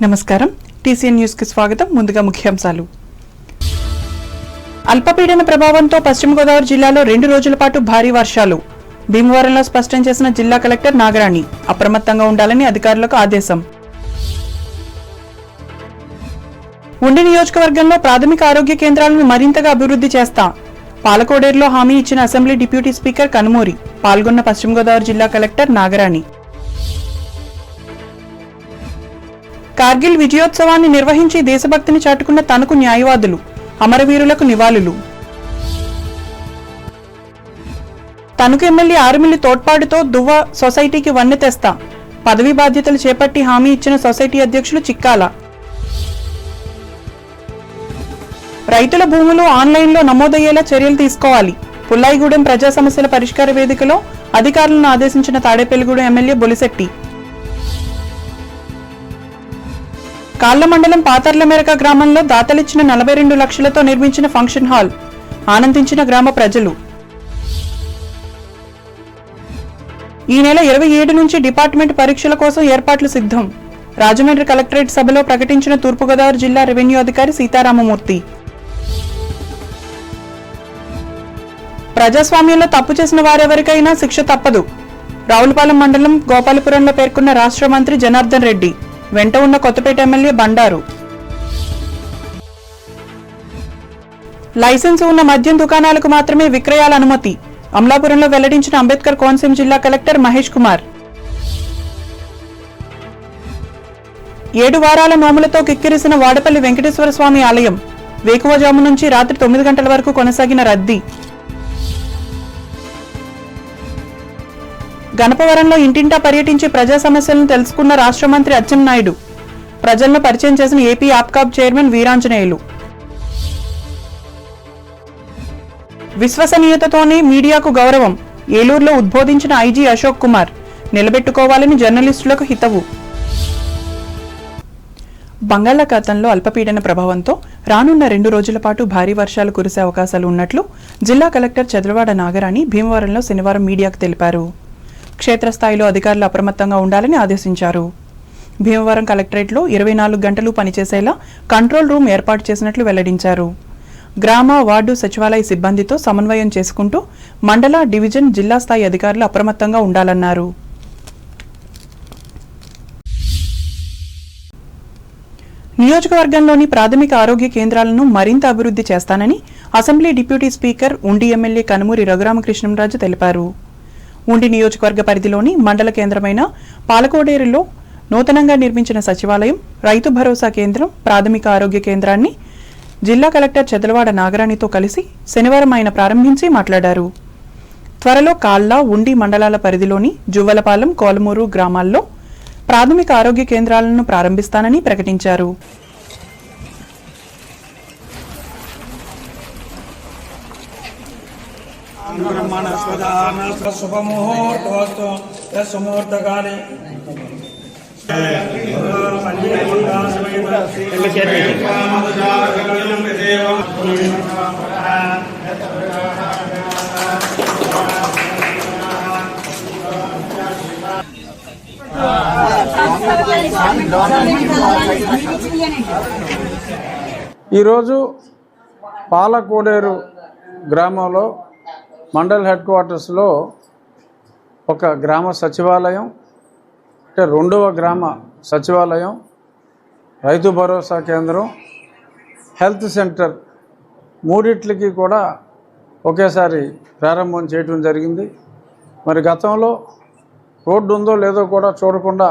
నమస్కారం TCN news కి స్వాగతం. ముందుగా ముఖ్యాంశాలు. అల్పపీడన ప్రభావంతో పశ్చిమ గోదావరి జిల్లాలో 2 రోజుల పాటు భారీ వర్షాలు. భీమవరంలో స్పష్టం చేసిన జిల్లా కలెక్టర్ నాగరాణి. అప్రమత్తంగా ఉండాలని అధికారులకు ఆదేశం. ఉండి నియోజకవర్గంలో ప్రాథమిక ఆరోగ్య కేంద్రాలను మరింతగా అభివృద్ధి చేస్తా. పాలకోడేరులో హామీ ఇచ్చిన అసెంబ్లీ డిప్యూటీ స్పీకర్ కనుమూరి. పాల్గొన్న పశ్చిమ గోదావరి జిల్లా కలెక్టర్ నాగరాణి. కార్గిల్ విజయోత్సవాన్ని నిర్వహించి దేశభక్తిని చాటుకున్న తనకు న్యాయవాదులు. అమరవీరులకు నివాళులు. తనకు ఎమ్మెల్యే ఆరుమిల్లి తోడ్పాటుతో దువ్వ సొసైటీకి వన్నె తెస్తా. పదవీ బాధ్యతలు చేపట్టి హామీ ఇచ్చిన సొసైటీ అధ్యక్షులు చిక్కాల. రైతుల భూములు ఆన్లైన్లో నమోదయ్యేలా చర్యలు తీసుకోవాలి. పుల్లాయిగూడెం ప్రజా సమస్యల పరిష్కార వేదికలో అధికారులను ఆదేశించిన తాడేపల్లిగూడెం ఎమ్మెల్యే బొలిశెట్టి. కాళ్ల మండలం పాతర్లమెరక గ్రామంలో దాతలిచ్చిన 42 లక్షలతో నిర్మించిన ఫంక్షన్ హాల్. ఆనందించిన గ్రామ ప్రజలు. ఈ నెల 27 నుంచి డిపార్ట్మెంట్ పరీక్షల కోసం ఏర్పాట్లు సిద్ధం. రాజమండ్రి కలెక్టరేట్ సభలో ప్రకటించిన తూర్పుగోదావరి జిల్లా రెవెన్యూ అధికారి సీతారామమూర్తి. ప్రజాస్వామ్యంలో తప్పు చేసిన వారెవరికైనా శిక్ష తప్పదు. రావులపాలెం మండలం గోపాలపురంలో పేర్కొన్న రాష్ట్ర మంత్రి జనార్దన్ రెడ్డి. వెంట ఉన్న కొత్తపేట ఎమ్మెల్యే బండారు. లైసెన్స్ ఉన్న మద్యం దుకాణాలకు మాత్రమే విక్రయాల అనుమతి. అమలాపురంలో వెల్లడించిన అంబేద్కర్ కోనసీమ జిల్లా కలెక్టర్ మహేష్ కుమార్. 7 వారాల నోములతో కిక్కిరిసిన వాడపల్లి వెంకటేశ్వర స్వామి ఆలయం. వేకువజాము నుంచి రాత్రి 9 గంటల వరకు కొనసాగిన రద్దీ. గణపవరంలో ఇంటింటా పర్యటించి ప్రజా సమస్యలను తెలుసుకున్న రాష్ట్ర మంత్రి అచ్చెన్నాయుడు. ప్రజలను పరిచయం చేసిన ఏపీ ఆప్కాబ్ చైర్మన్ వీరాంజనేయులు. విశ్వసనీయతతోనే మీడియాకు గౌరవం. ఏలూరులో ఉద్బోధించిన ఐజీ అశోక్ కుమార్. నిలబెట్టుకోవాలని జర్నలిస్టులకు హితవు. బంగాళాఖాతంలో అల్పపీడన ప్రభావంతో రానున్న 2 రోజుల పాటు భారీ వర్షాలు కురిసే అవకాశాలు ఉన్నట్లు జిల్లా కలెక్టర్ చదలవాడ నాగరాణి భీమవరంలో శనివారం మీడియాకు తెలిపారు. క్షేత్రస్థాయిలో అధికారులు అప్రమత్తంగా ఉండాలని ఆదేశించారు. భీమవరం కలెక్టరేట్లో 24 గంటలు పనిచేసేలా కంట్రోల్ రూమ్ ఏర్పాటు చేసినట్లు వెల్లడించారు. గ్రామ వార్డు సచివాలయ సిబ్బందితో సమన్వయం చేసుకుంటూ మండల డివిజన్ జిల్లా స్థాయి అధికారులు అప్రమత్తంగా ఉండాలన్నారు. నియోజకవర్గంలోని ప్రాథమిక ఆరోగ్య కేంద్రాలను మరింత అభివృద్ధి చేస్తానని అసెంబ్లీ డిప్యూటీ స్పీకర్ ఉండి ఎమ్మెల్యే కనుమూరి రఘురామకృష్ణంరాజు తెలిపారు. ఉండి నియోజకవర్గ పరిధిలోని మండల కేంద్రమైన పాలకోడేరులో నూతనంగా నిర్మించిన సచివాలయం, రైతు భరోసా కేంద్రం, ప్రాథమిక ఆరోగ్య కేంద్రాన్ని జిల్లా కలెక్టర్ చదలవాడ నాగరాణితో కలిసి శనివారం ఆయన ప్రారంభించి మాట్లాడారు. త్వరలో కాళ్ల, ఉండి మండలాల పరిధిలోని జువ్వలపాలెం, కోలమూరు గ్రామాల్లో ప్రాథమిక ఆరోగ్య కేంద్రాలను ప్రారంభిస్తానని ప్రకటించారు. శుభముహూర్తవస్తు సుముహూర్తకాలే ఈరోజు పాలకోడేరు గ్రామంలో మండల్ హెడ్ క్వార్టర్స్లో ఒక గ్రామ సచివాలయం, అంటే 2వ గ్రామ సచివాలయం, రైతు భరోసా కేంద్రం, హెల్త్ సెంటర్ మూడిట్లకి కూడా ఒకేసారి ప్రారంభం చేయడం జరిగింది. మరి గతంలో రోడ్డు ఉందో లేదో కూడా చూడకుండా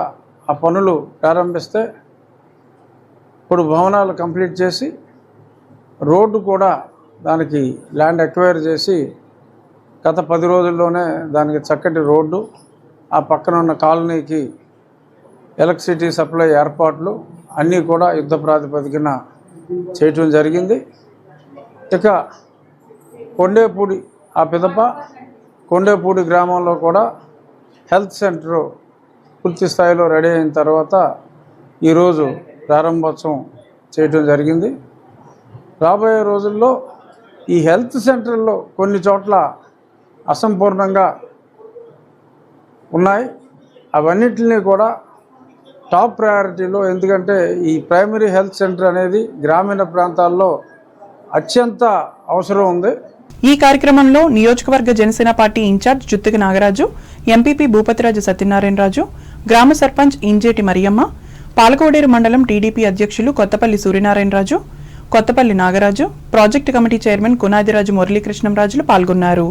ఆ పనులు ప్రారంభిస్తే ఇప్పుడు భవనాలు కంప్లీట్ చేసి రోడ్డు కూడా దానికి ల్యాండ్ ఎక్వైర్ చేసి గత 10 రోజుల్లోనే దానికి చక్కటి రోడ్డు, ఆ పక్కన ఉన్న కాలనీకి ఎలక్ట్రిసిటీ సప్లై ఏర్పాట్లు అన్నీ కూడా యుద్ధ ప్రాతిపదికన చేయటం జరిగింది. ఇక కొండేపూడి, ఆ పిదప కొండేపూడి గ్రామంలో కూడా హెల్త్ సెంటర్ పూర్తి స్థాయిలో రెడీ అయిన తర్వాత ఈరోజు ప్రారంభోత్సవం చేయటం జరిగింది. రాబోయే రోజుల్లో ఈ హెల్త్ సెంటర్లో కొన్ని చోట్ల అసంపూర్ణంగా ఉన్నాయి. అవన్నిటిని కూడా టాప్ ప్రయారిటీలో, ఎందుకంటే ఈ ప్రైమరీ హెల్త్ సెంటర్ అనేది గ్రామీణ ప్రాంతాల్లో అత్యంత అవసరం ఉంది. ఈ కార్యక్రమంలో నియోజకవర్గ Janasena party incharge Juttiki Nagaraju, MPP Bhupathiraju Satyanarayanaraju, గ్రామ సర్పంచ్ ఇంజేటి మరియమ్మ, పాలకోడేరు మండలం టీడీపీ అధ్యక్షులు Kothapalli Suryanarayanaraju, Kothapalli Nagaraju, project committee chairman Kunadiraju మురళీకృష్ణంరాజులు పాల్గొన్నారు.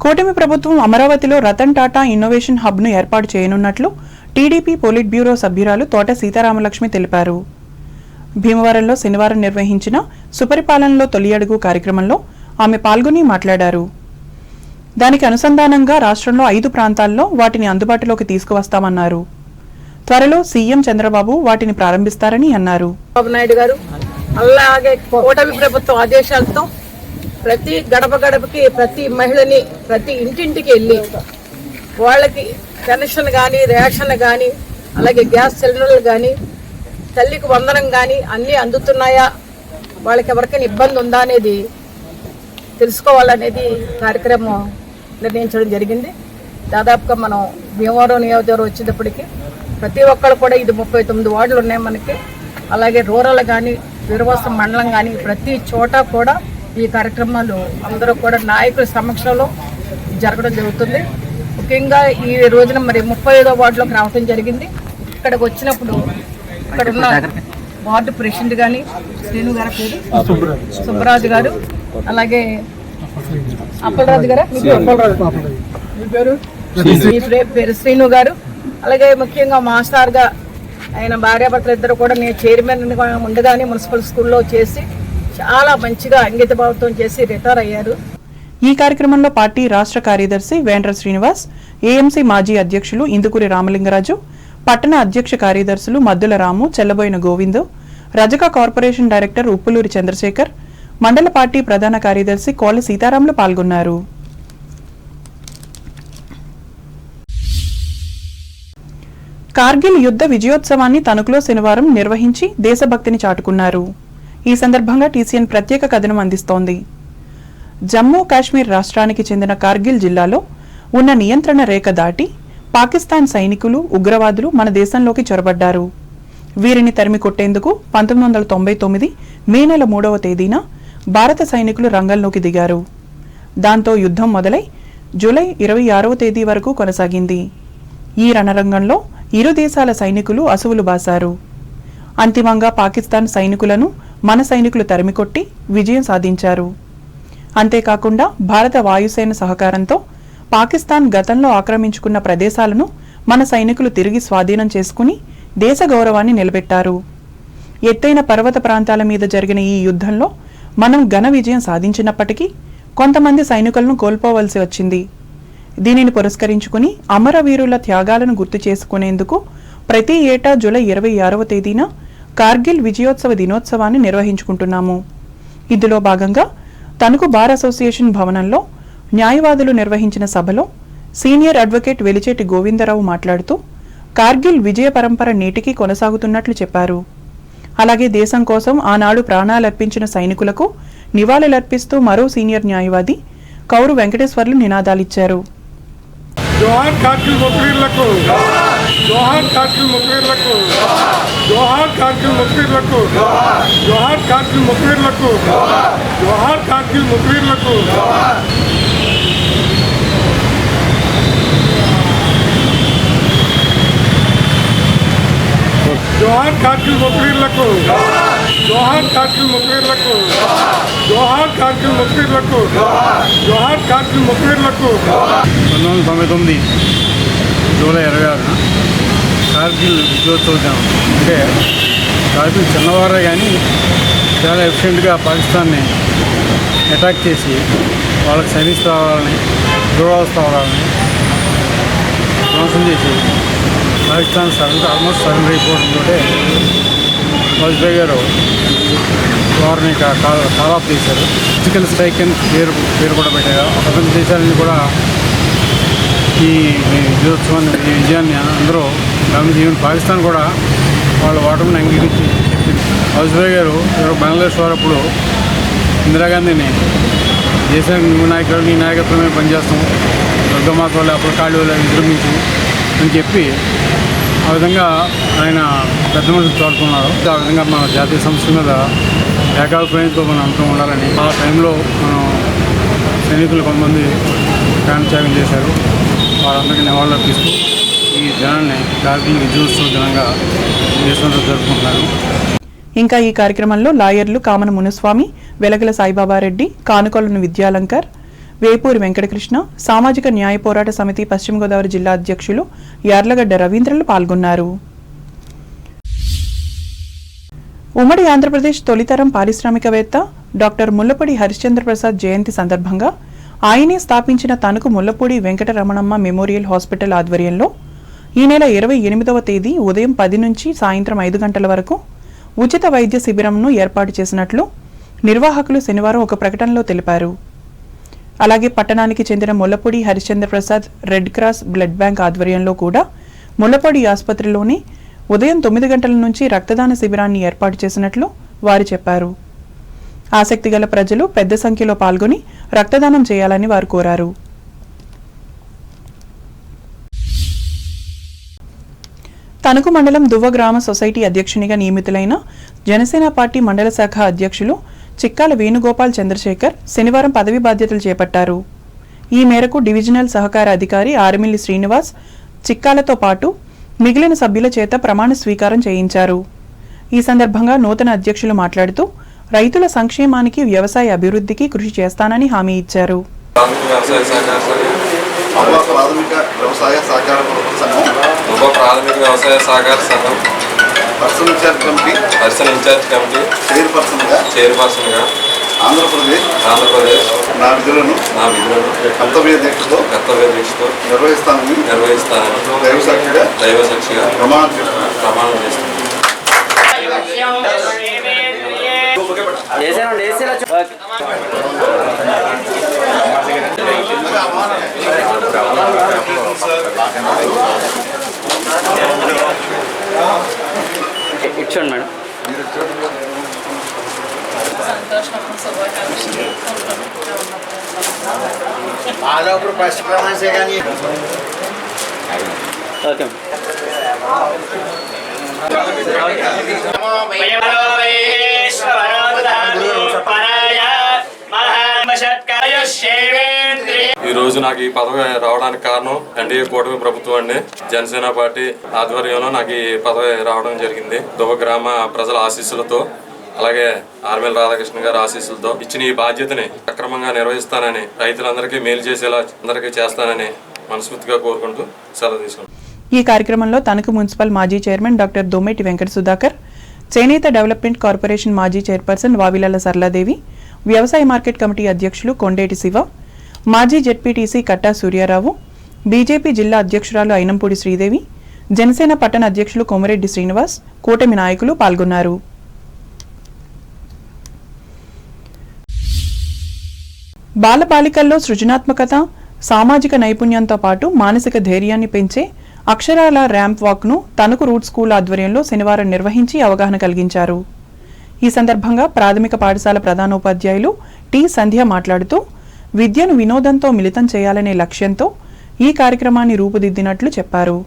కూటమి ప్రభుత్వం అమరావతిలో రతన్ టాటా ఇన్నోవేషన్ హబ్ను ఏర్పాటు చేయనున్నట్లు టీడీపీ పోలిట్ బ్యూరో సభ్యురాలు తోట సీతారామలక్ష్మి తెలిపారు. భీమవరంలో శనివారం నిర్వహించిన సుపరిపాలనలో తొలి అడుగు కార్యక్రమంలో ఆమె పాల్గొని మాట్లాడారు. దానికి అనుసంధానంగా రాష్ట్రంలో 5 ప్రాంతాల్లో వాటిని అందుబాటులోకి తీసుకువస్తామన్నారు. త్వరలో సీఎం చంద్రబాబు వాటిని ప్రారంభిస్తారని అన్నారు. చంద్రబాబు నాయుడు గారు అలాగే కూటమి ప్రభుత్వం ఆదేశాలతో ప్రతి గడప గడపకి ప్రతి మహిళని ప్రతి ఇంటింటికి వెళ్ళి వాళ్ళకి పెన్షన్ కానీ రేషన్ కానీ అలాగే గ్యాస్ సిలిండర్లు కానీ తల్లికి వందనం కానీ అన్నీ అందుతున్నాయా, వాళ్ళకి ఎవరికైనా ఇబ్బంది ఉందా అనేది తెలుసుకోవాలనేది కార్యక్రమం నిర్ణయించడం జరిగింది. దాదాపుగా మనం భీమవరం నియోజకవర్గం వచ్చేటప్పటికి ప్రతి ఒక్కరు కూడా ఇది 39 వార్డులు ఉన్నాయి మనకి. అలాగే రూరల్ కానీ వీరవాసం మండలం కానీ ప్రతి చోట కూడా ఈ కార్యక్రమాలు అందరూ కూడా నాయకుల సమక్షంలో జరగడం జరుగుతుంది. ముఖ్యంగా ఈ రోజున మరి 35వ వార్డులోకి రావడం జరిగింది. ఇక్కడికి వచ్చినప్పుడు ఇక్కడ ఉన్న వార్డు ప్రెసిడెంట్ కానీ శ్రీను గారి పేరు సుబ్బరాజు గారు, అలాగే అప్పలరాజు గారు, మీ పేరు శ్రీను గారు, అలాగే ముఖ్యంగా మాస్టర్గా ఆయన భార్యాభర్తలు ఇద్దరు కూడా నేను చైర్మన్ ఉండగానే మున్సిపల్ స్కూల్లో చేసి చాలా మంచిగా అంకిత భావంతో చేసి రిటైర్ అయ్యారు. ఈ కార్యక్రమంలో పార్టీ రాష్ట్ర కార్యదర్శి వేండ్ర శ్రీనివాస్, ఏఎంసీ మాజీ అధ్యక్షులు ఇందుకూరి రామలింగరాజు, పట్టణ అధ్యక్ష కార్యదర్శులు మద్దుల రాము, చెల్లబోయిన గోవిందు, రజక కార్పొరేషన్ డైరెక్టర్ ఉప్పులూరి చంద్రశేఖర్, మండల పార్టీ ప్రధాన కార్యదర్శి కోల సీతారాములు పాల్గొన్నారు. కార్గిల్ యుద్ధ విజయోత్సవాన్ని తణుకులో శనివారం నిర్వహించి దేశభక్తిని చాటుకున్నారు. ఈ సందర్భంగా టీసీఎన్ ప్రత్యేక కథనం అందిస్తోంది. జమ్మూ కాశ్మీర్ రాష్ట్రానికి చెందిన కార్గిల్ జిల్లాలో ఉన్న నియంత్రణ రేఖ దాటి పాకిస్తాన్ సైనికులు, ఉగ్రవాదులు మన దేశంలోకి చొరబడ్డారు. వీరిని తరిమి కొట్టేందుకు 1999 మే నెల 3వ తేదీన భారత సైనికులు రంగంలోకి దిగారు. దాంతో యుద్ధం మొదలై జూలై 26వ తేదీ వరకు కొనసాగింది. ఈ రణరంగంలో ఇరు దేశాల సైనికులు అసువులు బాశారు. అంతిమంగా పాకిస్తాన్ సైనికులను మన సైనికులు తరిమికొట్టి విజయం సాధించారు. అంతేకాకుండా భారత వాయుసేన సహకారంతో పాకిస్తాన్ గతంలో ఆక్రమించుకున్న ప్రదేశాలను మన సైనికులు తిరిగి స్వాధీనం చేసుకుని దేశ గౌరవాన్ని నిలబెట్టారు. ఎత్తైన పర్వత ప్రాంతాల మీద జరిగిన ఈ యుద్ధంలో మనం ఘన విజయం సాధించినప్పటికీ కొంతమంది సైనికులను కోల్పోవలసి వచ్చింది. దీనిని పురస్కరించుకుని అమరవీరుల త్యాగాలను గుర్తు చేసుకునేందుకు ప్రతి ఏటా జూలై 26వ తేదీన కార్గిల్ విజయోత్సవ దినోత్సవాన్ని నిర్వహించుకుంటున్నాము. ఇందులో భాగంగా తణుకు బార్ అసోసియేషన్ భవనంలో న్యాయవాదులు నిర్వహించిన సభలో సీనియర్ అడ్వకేట్ వెలిచేటి గోవిందరావు మాట్లాడుతూ కార్గిల్ విజయ పరంపర నేటికి కొనసాగుతున్నట్లు చెప్పారు. అలాగే దేశం కోసం ఆనాడు ప్రాణాలర్పించిన సైనికులకు నివాళులర్పిస్తూ మరో సీనియర్ న్యాయవాది కౌరు వెంకటేశ్వర్లు నినాదాలిచ్చారు. జోహార్ కార్గిల్ ముఖ్వీరులకు, జోహార్ కార్గిల్ ముఖ్వీరులకు, జోహార్ కార్గిల్ ముఖ్వీరులకు, జోహార్ కార్గిల్ ముఖ్వీరులకు, జోహార్ కార్గిల్ ముఖ్వీరులకు. జోహార్ కార్గిల్ ముఖ్వీరులకు, జోహార్ కార్గిల్ ముఖ్వీరులకు, జోహార్ కార్గిల్ ముఖ్వీరులకు, జోహార్ కార్గిల్ ముఖ్వీరులకు. 1999 జూలై 26న కార్గిల్ విజయోత్సవ దినం. అంటే కార్గిల్ చిన్నవారే కానీ చాలా ఎఫిషియెంట్గా పాకిస్తాన్ని అటాక్ చేసి వాళ్ళకి సైనిక స్థావరాలని, దూరావస్థ స్థావరాలని ధ్వంసం చేసి పాకిస్తాన్ ఆల్మోస్ట్ సరెండర్ అయిపోవడంతో వాజ్పేయి గారు వారిని కాల్ ఆఫ్ చేశారు. ఫిజికల్ స్ట్రైక్ అని పేరు కూడా పెట్టారు. ప్రపంచ దేశాలని కూడా ఈ విజయోత్సవాన్ని, ఈ విజయాన్ని అందరూ గమనించి ఈవెన్ పాకిస్తాన్ కూడా వాళ్ళ ఓటమిని అంగీకరించి చెప్పింది. వాజ్పేయి గారు బంగ్లాదేశ్ వారప్పుడు ఇందిరాగాంధీని దేశ నాయకులు నీ నాయకత్వమే పనిచేస్తాం, దుర్గమాత వాళ్ళు అప్పుడు కాళ్ళు విజృంభించి అని చెప్పి ఆ విధంగా ఆయన పెద్ద మనుషులు తోడుకున్నారు. ఆ విధంగా మన జాతీయ సంస్థ మీద ఏకాభిప్రాయంతో మనం అంటూ ఉండాలని ఆ టైంలో మనం సైనికులు కొంతమంది ప్రాణత్యాగం చేశారు. వారందరికీ నివాళులు అర్పిస్తూ ఈ దినాన్ని కార్గిల్ విజయోత్సవ దినంగా దేశంలో జరుపుకుంటున్నారు. ఇంకా ఈ కార్యక్రమంలో లాయర్లు కామన మునుస్వామి, వెలగల సాయిబాబారెడ్డి, కానుకొలను విద్యాలంకర్, వేపూరి వెంకటకృష్ణ, సామాజిక న్యాయ పోరాట సమితి పశ్చిమ గోదావరి జిల్లా అధ్యక్షులు యార్లగడ్డ రవీంద్రలు పాల్గొన్నారు. ఉమ్మడి ఆంధ్రప్రదేశ్ తొలితరం పారిశ్రామికవేత్త డాక్టర్ ముల్లపూడి హరిశ్చంద్ర ప్రసాద్ జయంతి సందర్భంగా ఆయనే స్థాపించిన తణుకు ముల్లపూడి వెంకటరమణమ్మ మెమోరియల్ హాస్పిటల్ ఆధ్వర్యంలో ఈ నెల 28వ తేదీ ఉదయం 10 నుంచి సాయంత్రం 5 గంటల వరకు ఉచిత వైద్య శిబిరంను ఏర్పాటు చేసినట్లు నిర్వాహకులు శనివారం ఒక ప్రకటనలో తెలిపారు. అలాగే పట్టణానికి చెందిన Mullapudi Harishchandra Prasad red cross blood bank ఆధ్వర్యంలో కూడా ముల్లపూడి ఆసుపత్రిలోని ఉదయం 9 గంటల నుంచి రక్తదాన శిబిరాన్ని ఏర్పాటు చేసినట్లు వారు చెప్పారు. ఆసక్తిగల ప్రజలు పెద్ద సంఖ్యలో పాల్గొని రక్తదానం చేయాలని వారు కోరారు. తణుకు మండలం దువ్వ గ్రామ సొసైటీ అధ్యక్షునిగా నియమితులైన జనసేన పార్టీ మండల శాఖ అధ్యక్షులు చిక్కాల వేణుగోపాల్ చంద్రశేఖర్ శనివారం పదవి బాధ్యతలు చేపట్టారు. ఈ మేరకు డివిజనల్ సహకార అధికారి ఆర్మిల్లి శ్రీనివాస్ చిక్కాలతో పాటు మిగిలిన సభ్యుల చేత ప్రమాణ స్వీకారం చేయించారు. ఈ సందర్భంగా నూతన అధ్యక్షులు మాట్లాడుతూ రైతుల సంక్షేమానికి వ్యవసాయ అభివృద్ధికి కృషి చేస్తానని హామీ ఇచ్చారు. ప్రాథమిక వ్యవసాయ సహకార సంఘం పర్సనల్ ఇన్ఛార్జ్ కమిటీ చైర్పర్సన్గా ఆంధ్రప్రదేశ్ నా విధులను కర్తవ్య దీక్షతో నిర్వహిస్తానని దైవసాక్షిగా ప్రమాణం చేస్తున్నాను. ఇచ్చండి మేడం. ఇప్పుడు ఫస్ట్ ప్రమాణసే కానీ ఓకే ఈ రోజు నాకు ఈ పదవి రావడానికి కారణం ఎన్డీఏ కూటమి ప్రభుత్వం అండి. జనసేన పార్టీ ఆధ్వర్యంలో నాకు ఈ పదవి రావడం జరిగింది. దువ్వ గ్రామ ప్రజల ఆశీస్సులతో అలాగే ఆర్మిల్ రాధాకృష్ణ గారి ఆశీస్సులతో ఇచ్చిన ఈ బాధ్యతని సక్రమంగా నిర్వహిస్తానని, రైతులందరికీ మేలు చేసేలా అందరికీ చేస్తానని మనస్ఫూర్తిగా కోరుకుంటూ సెలవు తీసుకుంటాను. ఈ కార్యక్రమంలో తణుకు మున్సిపల్ మాజీ చైర్మన్ డాక్టర్ దోమేటి వెంకట సుధాకర్, చేనేత డెవలప్మెంట్ కార్పొరేషన్ మాజీ చైర్పర్సన్ వావిలాల సరళాదేవి, వ్యవసాయ మార్కెట్ కమిటీ అధ్యక్షులు కొండేటి శివ, మాజీ జెడ్పీటీసీ కట్టా సూర్యారావు, బీజేపీ జిల్లా అధ్యక్షురాలు అయినంపూడి శ్రీదేవి, జనసేన పట్టణ అధ్యక్షులు కొమరెడ్డి శ్రీనివాస్, కూటమి నాయకులు పాల్గొన్నారు. బాలబాలికల్లో సృజనాత్మకత, సామాజిక నైపుణ్యంతో పాటు మానసిక ధైర్యాన్ని పెంచే అక్షరాల ర్యాంప్ వాక్ను తణుకు రూట్ స్కూల్ ఆధ్వర్యంలో శనివారం నిర్వహించి అవగాహన కలిగించారు. ఈ సందర్భంగా ప్రాథమిక పాఠశాల ప్రధానోపాధ్యాయులు టి సంధ్య మాట్లాడుతూ విద్యను వినోదంతో మిళితం చేయాలనే లక్ష్యంతో ఈ కార్యక్రమాన్ని రూపుదిద్దినట్లు చెప్పారు.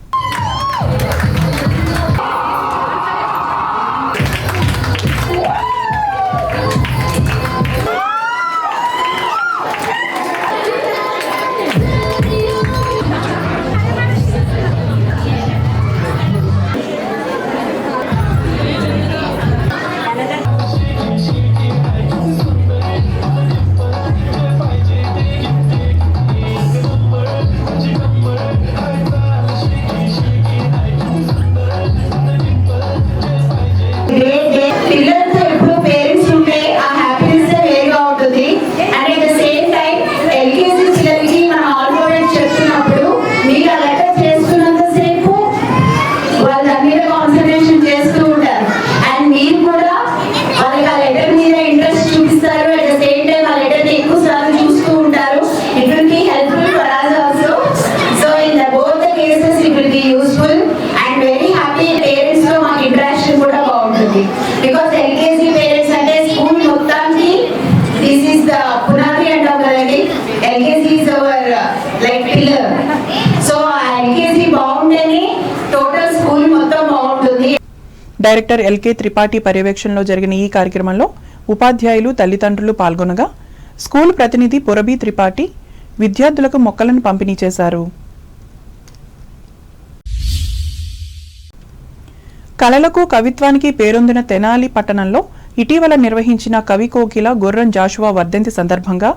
సో ఎల్కేజీ బాగుంటేనే టోటల్ స్కూల్ మొత్తం బాగుంటుంది. డైరెక్టర్ ఎల్కే త్రిపాఠి పర్యవేక్షణలో జరిగిన ఈ కార్యక్రమంలో ఉపాధ్యాయులు, తల్లిదండ్రులు పాల్గొనగా స్కూల్ ప్రతినిధి పురబీ త్రిపాఠి విద్యార్థులకు మొక్కలను పంపిణీ చేశారు. కళలకు, కవిత్వానికి పేరొందిన తెనాలి పట్టణంలో ఇటీవల నిర్వహించిన కవి కోకిల గుర్రం జాషువా వర్ధంతి సందర్భంగా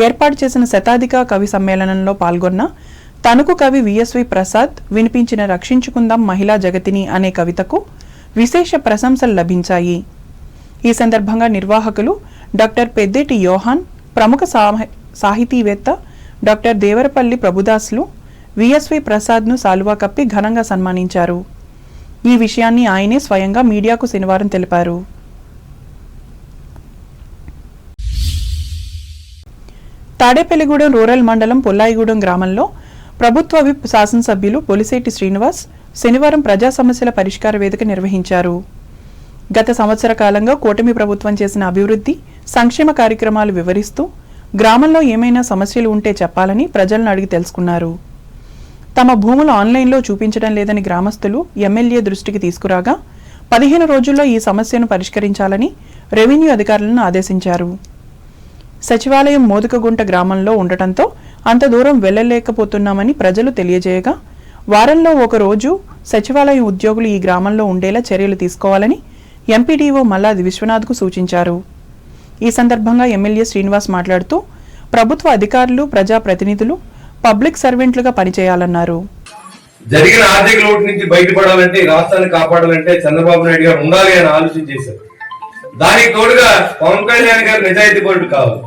ఏర్పాటు చేసిన శతాధిక కవి సమ్మేళనంలో పాల్గొన్న తణుకు కవి విఎస్వి ప్రసాద్ వినిపించిన రక్షించుకుందాం మహిళా జగతిని అనే కవితకు విశేష ప్రశంసలు లభించాయి. ఈ సందర్భంగా నిర్వాహకులు డాక్టర్ పెద్దేటి యోహాన్, ప్రముఖ సాహితీవేత్త డాక్టర్ దేవరపల్లి ప్రభుదాస్లు విఎస్వి ప్రసాద్ను సాలువా కప్పి ఘనంగా సన్మానించారు. ఈ విషయాన్ని ఆయనే స్వయంగా మీడియాకు శనివారం తెలిపారు. తాడేపల్లిగూడెం రూరల్ మండలం పుల్లాయిగూడెం గ్రామంలో ప్రభుత్వ విప్ శాసనసభ్యులు పొలిశెట్టి శ్రీనివాస్ శనివారం ప్రజా సమస్యల పరిష్కార వేదిక నిర్వహించారు. గత సంవత్సర కాలంగా కూటమి ప్రభుత్వం చేసిన అభివృద్ధి, సంక్షేమ కార్యక్రమాలు వివరిస్తూ గ్రామంలో ఏమైనా సమస్యలు ఉంటే చెప్పాలని ప్రజలను అడిగి తెలుసుకున్నారు. తమ భూములు ఆన్లైన్లో చూపించడం లేదని గ్రామస్తులు ఎమ్మెల్యే దృష్టికి తీసుకురాగా 15 రోజుల్లో ఈ సమస్యను పరిష్కరించాలని రెవెన్యూ అధికారులను ఆదేశించారు. సచివాలయం మోదుకగుంట గ్రామంలో ఉండటంతో అంత దూరం వెళ్లలేకపోతున్నామని ప్రజలు తెలియజేయగా వారంలో ఒక రోజు సచివాలయం ఉద్యోగులు ఈ గ్రామంలో ఉండేలా చర్యలు తీసుకోవాలని ఎంపీడీఓ మల్లాది విశ్వనాథ్కు సూచించారు. ఈ సందర్భంగా ఎమ్మెల్యే శ్రీనివాస్ మాట్లాడుతూ ప్రభుత్వ అధికారులు, ప్రజాప్రతినిధులు పబ్లిక్ సర్వెంట్లుగా పనిచేయాలన్నారు. జరిగిన ఆర్థిక లోటు నుంచి బయటపడాలంటే, రాష్ట్రాన్ని కాపాడాలంటే చంద్రబాబు నాయుడు గారు ఉండాలి అని ఆలోచన చేశారు. దానికి తోడుగా పవన్ కళ్యాణ్ గారు నిజాయితీ పరుడు కావాలి,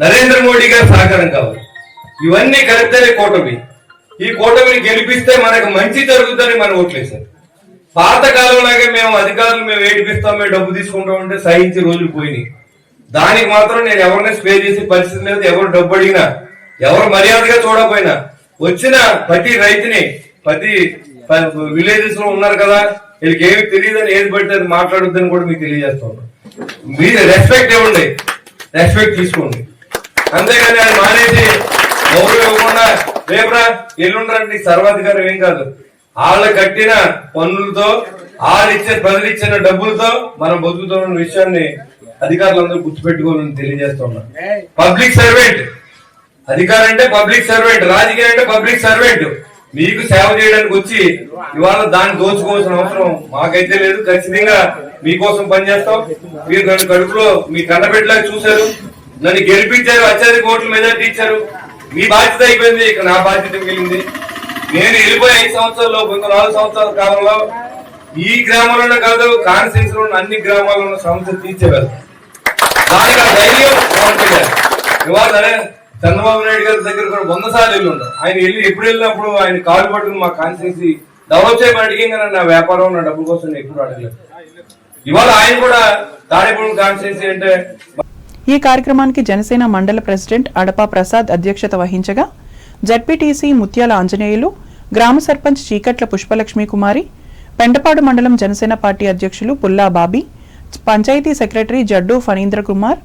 నరేంద్ర మోడీ గారు సహకారం కావాలి. ఇవన్నీ కలిపితేనే కూటమి. ఈ కూటమిని గెలిపిస్తే మనకు మంచి జరుగుతుందని మనం ఓట్లేశారు. పాత కాలంలాగే మేము అధికారులు మేము ఏడిపిస్తాం, మేము డబ్బు తీసుకుంటాం అంటే సహించి రోజులు పోయినాయి. దానికి మాత్రం నేను ఎవరిని స్పే చేసే పరిస్థితి లేదు. ఎవరు డబ్బు అడిగినా, ఎవరు మర్యాదగా చూడకపోయినా వచ్చిన ప్రతి రైతుని, ప్రతి విలేజెస్ లో ఉన్నారు కదా, వీళ్ళకి ఏమి తెలియదని ఏది పడితే అది మాట్లాడొద్దని కూడా మీకు తెలియజేస్తాను. మీరు రెస్పెక్ట్ ఇవ్వండి, రెస్పెక్ట్ తీసుకోండి. అంతేగాని అది మానేసి గౌరవం ఇవ్వకుండా రేపరా ఎల్లుండ్రండి సర్వాధికారం ఏం కాదు. వాళ్ళు కట్టిన పన్నులతో, ప్రజలు ఇచ్చిన డబ్బులతో మనం బతుకుతున్న విషయాన్ని అధికారులందరూ గుర్తుపెట్టుకోవాలని తెలియజేస్తున్నా. పబ్లిక్ సర్వెంట్, అధికారం అంటే పబ్లిక్ సర్వెంట్, రాజకీయం అంటే పబ్లిక్ సర్వెంట్. మీకు సేవ చేయడానికి వచ్చి ఇవాళ దాన్ని దోచుకోవాల్సిన అవసరం మాకైతే లేదు. ఖచ్చితంగా మీకోసం పనిచేస్తాం. మీరు నన్ను కడుపులో మీ కన్నబిడ్డలాగా చూశారు, నన్ను గెలిపించారు, అత్యధిక ఓట్లు మెజార్టీ ఇచ్చారు. మీ బాధ్యత అయిపోయింది, ఇక నా బాధ్యత మిగిలింది. నేను వెళ్ళిపోయి 5 సంవత్సరాల్లో, ఇంకో 4 సంవత్సరాల కాలంలో ఈ గ్రామాల్లోనే కాదు, కాన్స్టిట్యూన్సీ లో ఉన్న అన్ని గ్రామాల్లో ఉన్న సమస్యలు తీర్చేవారు. దానికి ఆ ధైర్యం ఇవాళ చంద్రబాబు నాయుడు గారి దగ్గర కూడా 100 సార్లు వెళ్ళి ఉంటాం. ఆయన ఎప్పుడు వెళ్ళినప్పుడు ఆయన కాలు పట్టుకుని మా కాన్స్టిట్యూన్సీ డెవలప్ చేయమని అడిగిన నా వ్యాపారం, నా డబ్బుల కోసం ఎప్పుడు అడగలేదు. ఇవాళ ఆయన కూడా తాడేపల్లి కాన్స్టిట్యూన్సీ అంటే. ఈ కార్యక్రమానికి జనసేన మండల ప్రెసిడెంట్ అడపా ప్రసాద్ అధ్యక్షత వహించగా జడ్పీటీసీ ముత్యాల ఆంజనేయులు, గ్రామ సర్పంచ్ చీకట్ల పుష్పలక్ష్మి కుమారి, పెంటపాడు మండలం జనసేన పార్టీ అధ్యక్షులు Pulla Bobby, panchayat secretary Jaddu Phanindra Kumar,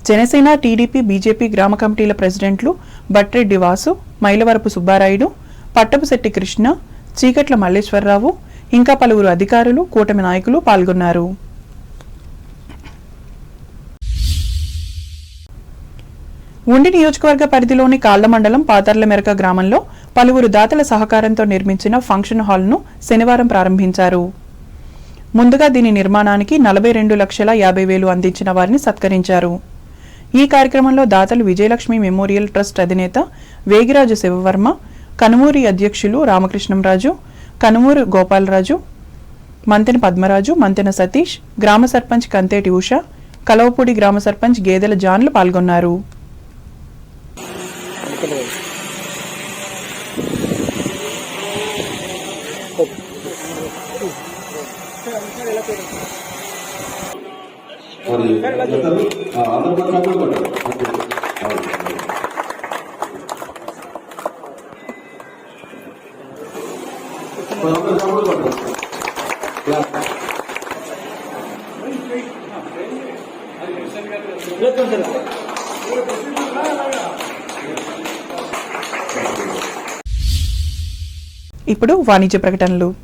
Janasena, TDP, BJP గ్రామ కమిటీల ప్రెసిడెంట్లు బట్రెడ్డి వాసు, మైలవరపు సుబ్బారాయుడు, పట్టపుశెట్టి కృష్ణ, చీకట్ల మల్లేశ్వరరావు, ఇంకా పలువురు అధికారులు, కూటమి నాయకులు పాల్గొన్నారు. ఉండి నియోజకవర్గ పరిధిలోని కాళ్ల మండలం పాతర్లమెరక గ్రామంలో పలువురు దాతల సహకారంతో నిర్మించిన ఫంక్షన్ హాల్ను శనివారం ప్రారంభించారు. ముందుగా దీని నిర్మాణానికి 42,50,000 అందించిన వారిని సత్కరించారు. ఈ కార్యక్రమంలో దాతలు విజయలక్ష్మి మెమోరియల్ ట్రస్ట్ అధినేత వేగిరాజు శివవర్మ, కనుమూరి అధ్యక్షులు రామకృష్ణంరాజు, కనుమూరు గోపాలరాజు, మంతెన పద్మరాజు, మంతెన సతీష్, గ్రామ సర్పంచ్ కంతేటి ఉష, కలవపూడి గ్రామ సర్పంచ్ గేదెల జాన్లు పాల్గొన్నారు. ఇప్పుడు వాణిజ్య ప్రకటనలు.